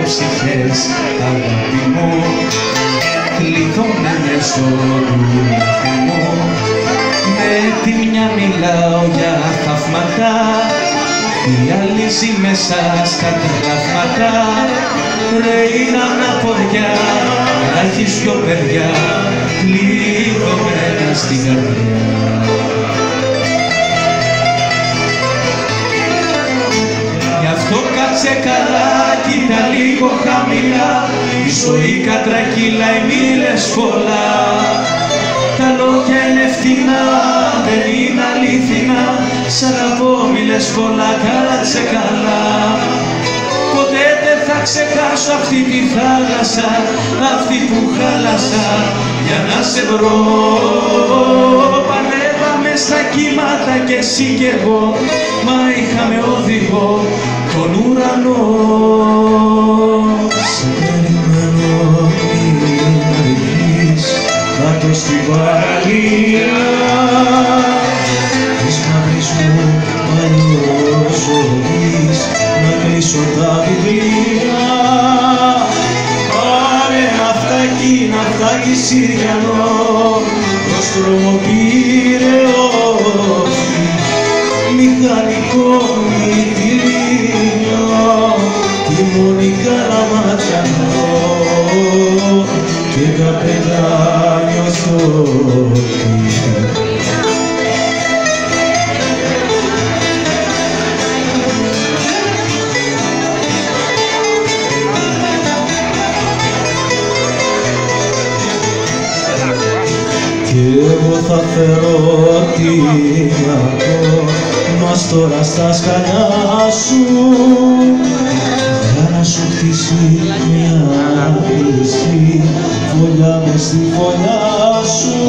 ψυχές, αγάπη μου, κλειδωμένες στο τουρκμό. Με τη μια μιλάω για θαύματα, η άλλη ζει μέσα στα τραύματα. Ρε είναι αναποδιά, να έχεις δυο παιδιά, κλειδωμένα στην καρδιά. Γι' αυτό κάτσε καλά, κοίτα λίγο χαμηλά, η ζωή κατρακύλα, οι μοίρες πολλά. Τα λόγια είναι φτηνά, δεν είναι αλήθινα, σ' αγαπώ μη λες πολλά, κάτσε καλά. Ποτέ δεν θα ξεχάσω αυτή τη θάλασσα, αυτή που χάλασα για να σε βρω. Παλεύαμε στα κύματα κι εσύ κι εγώ, μα είχαμε οδηγό τον ουρανό. Σε περιμένω μην αργείς κάτω στην παραλία της μαύρης μου παλιός ζωής, να κλείσω τα βιβλία. Πάρε ναυτάκι Συριανό προς τρομοπήρεως, μηχανικό μυτιλίνιο, τιμόνι Καλαματζανό και καπετάνιο Θόκη. Κι εγώ θα φέρω τι αγαπώ, μας τώρα στα σκαλιά σου, για να σου χτίσει μια χρυσή φωλιά μες στη φωλιά σου.